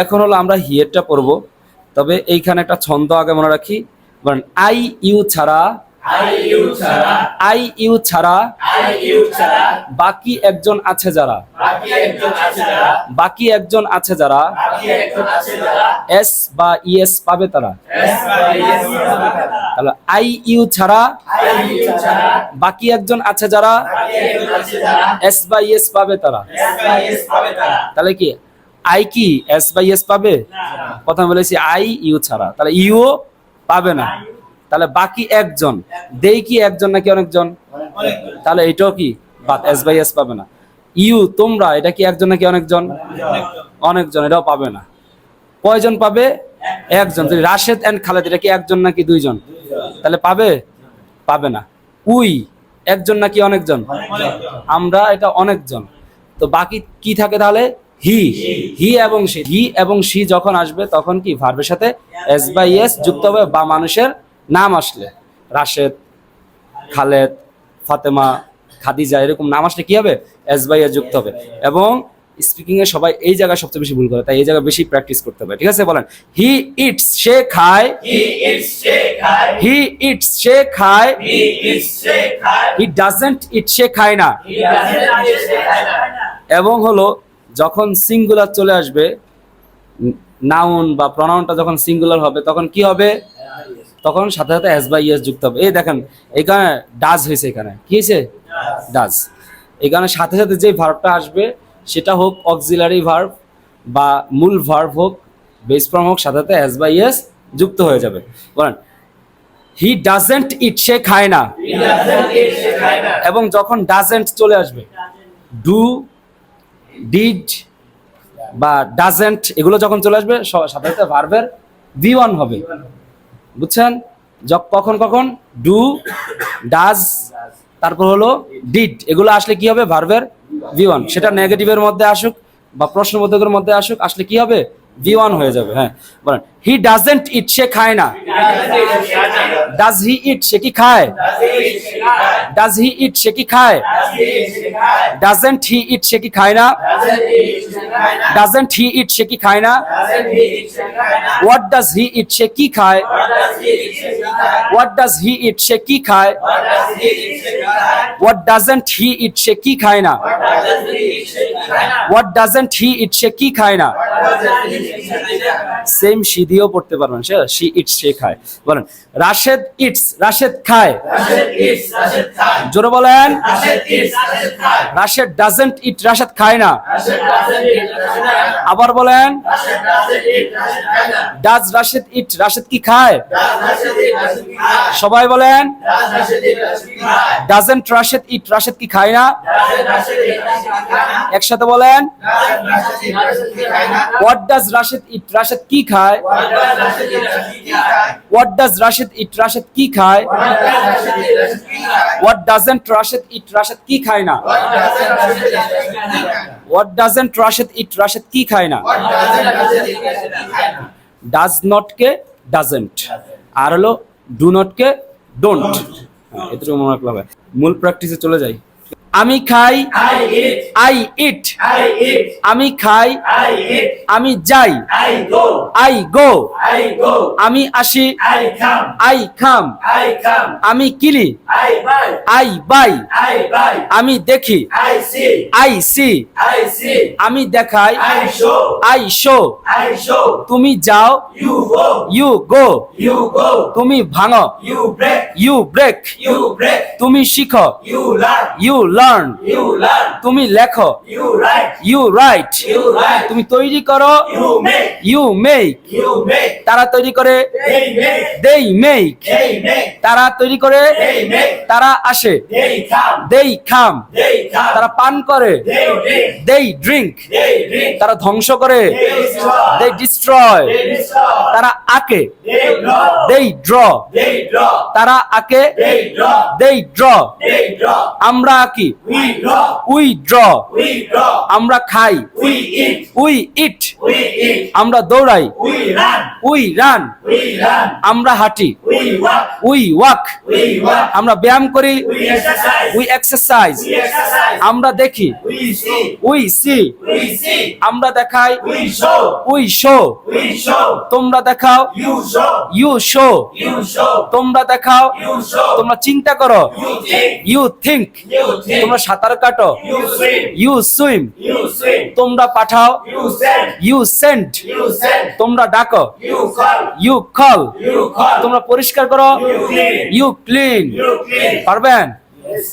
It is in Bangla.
এখন হলো আমরা হিয়েরটা পড়বো, তবে এইখানে একটা ছন্দ আগে মনে রাখি। বলেন আই ইউ ছাড়া, আই ইউ ছাড়া বাকি একজন আছে যারা, বাকি একজন আছে যারা এস বা ইএস পাবে তারা। তাহলে আই ইউ ছাড়া বাকি একজন আছে যারা এস বা ইএস পাবে তারা। তাহলে কি আই কি এস বা ইএস পাবে? প্রথমে বলেছি আই ইউ ছাড়া, তাহলে ইউ পাবে না। তাহলে বাকি একজন, দেই কি একজন নাকি অনেকজন? তাহলে এটাও কি বাদ, এস বাই এস পাবে না। ইউ তোমরা, এটা কি একজন নাকি অনেকজন? অনেকজন, এটাও পাবে না। কয়জন পাবে? একজন। রাশেদ এন্ড খালেদ, এটা কি একজন নাকি দুইজন? তাহলে পাবে? পাবে না। উই একজন নাকি অনেকজন? আমরা, এটা অনেকজন। তো বাকি কি থাকে তাহলে? হি, হি এবং সি। হি এবং সি যখন আসবে তখন কি ভার্বের সাথে এস বাই এস যুক্ত হবে, বা মানুষের নাম আসলে রাশেদ, খালেদ, ফাতেমা, খাদিজা এরকম নাম আসলে কি হবে? এস বাই এস যুক্ত হবে। এবং স্পিকিং এ সবাই এই জায়গায় সবচেয়ে বেশি ভুল করে, তাই এই জায়গায় বেশি প্র্যাকটিস করতে হবে। ঠিক আছে? বলেন হি ইটস, সে খায়, হি ইটস সে খায়, হি ডাজন্ট ইট সে খায় না। এবং হলো যখন সিঙ্গুলার চলে আসবে, নাউন বা প্রনাউনটা যখন সিঙ্গুলার হবে তখন কি হবে? তখন সাথে সাথে এস বাই এস যুক্ত হবে। এই দেখেন এখানে ডাজ হয়েছে, এখানে কি হয়েছে? ডাজ। এখানে সাথে সাথে যে ভার্বটা আসবে সেটা হোক অক্সিলারি ভার্ব বা মূল ভার্ব হোক, বেস ফর্ম হোক, সাথে সাথে এস বাই এস যুক্ত হয়ে যাবে। বলেন হি ডাজন্ট ইট সে খায় না। এবং যখন ডাজন্ট চলে আসবে, ডু, ডিড বা ডাজন্ট এগুলো যখন চলে আসবে সাথে সাথে ভার্বের V1 হবে। বুঝছেন? কখন কখন? ডু, ডাজ, তারপর হলো ডিড, এগুলো আসলে কি হবে? ভার্বের V1। সেটা নেগেটিভের মধ্যে আসুক বা প্রশ্নবোধকের মধ্যে আসুক, আসলে কি হবে? V1 হয়ে যাবে। হ্যাঁ, বলেন হি ডাজন্ট ইট সে খায় না। ডাজ হি ইট সে কি খায়? ডাজ হি ইট সে কি খায়? ডাজন্ট হি ইট সে কি খায় না? ডাজন্ট হি ইট সে কি খায় না? হোয়াট ডাজ হি ইট সে কি খায়? হোয়াট ডাজ হি ইট সে কি খায়? হোয়াট ডাজন্ট হি ইট সে কি খায় না? হোয়াট ডাজন্ট হি ইট সে কি খায় না? সেম সি দিয়েও পড়তে পারবেন, সি ইটস সে খায়। বলেন রাশেদ ইটস রাশেদ খায়। জোরে বলেন রাশেদ ডাজন্ট ইট রাশেদ খায় না। আবার বলেন ডাজ রাশেদ ইট রাশেদ কি খায়? সবাই বলেন ডাজন্ট রাশেদ ইট রাশেদ কি খায় না। একসাথে বলেন হোয়াট ডাজ রাশেদ ইট রাশেদ কি খায়? হোয়াট ডাজ রাশেদ ইট রাশেদ কি খায়? হোয়াট ডাজন্ট রাশেদ ইট রাশেদ কি খায় না। হোয়াট ডাজন্ট রাশেদ ইট রাশেদ কি খায় না। ডাজ নট কে ডাজন্ট, আর হলো ডু নট কে ডোন্ট। এটুকু মনে রাখতে হবে। মূল প্র্যাকটিসে চলে যাই। আমি খাই, আই ইট। আমি খাই, আমি যাই, আই গো। আমি আসি, আই কাম। আমি কিনি, আই বাই। আমি দেখি, আই সি। আমি দেখাই, আই শো। তুমি যাও, ইউ গো। তুমি ভাঙো, ইউ ব্রেক। তুমি শিখো, ইউ লার্ন। তুমি লেখো, ইউ রাইট। তুমি তৈরি করো, ইউ মেক। তারা তৈরি করে, they make। তারা তৈরি করে, তারা আসে, they come। তারা পান করে, they drink। তারা ধ্বংস করে, they destroy। তারা আঁকে, they draw। তারা আঁকে, they draw। আমরা আঁকি, We draw. We draw, We draw. আমরা খাই, We eat. We eat, We eat. আমরা দৌড়াই, We run. We run, We run. আমরা হাঁটি, We walk. We walk, We walk. আমরা ব্যায়াম করি, We exercise. We exercise, We exercise. আমরা দেখি, We see. We see, We see. আমরা দেখাই, We show. We show, We show. তোমরা দেখাও, You show. You show, You show. তোমরা দেখাও, You show. তোমরা চিন্তা করো, You think. You think, You think. তোমরা সাঁতার কাটো, You swim. You swim, You swim. তোমরা পাঠাও, You send. You send, You send. তোমরা ডাকো, You call. You call, You call. তোমরা পরিষ্কার করো, You clean. You clean, You clean. পারবেন? Yes.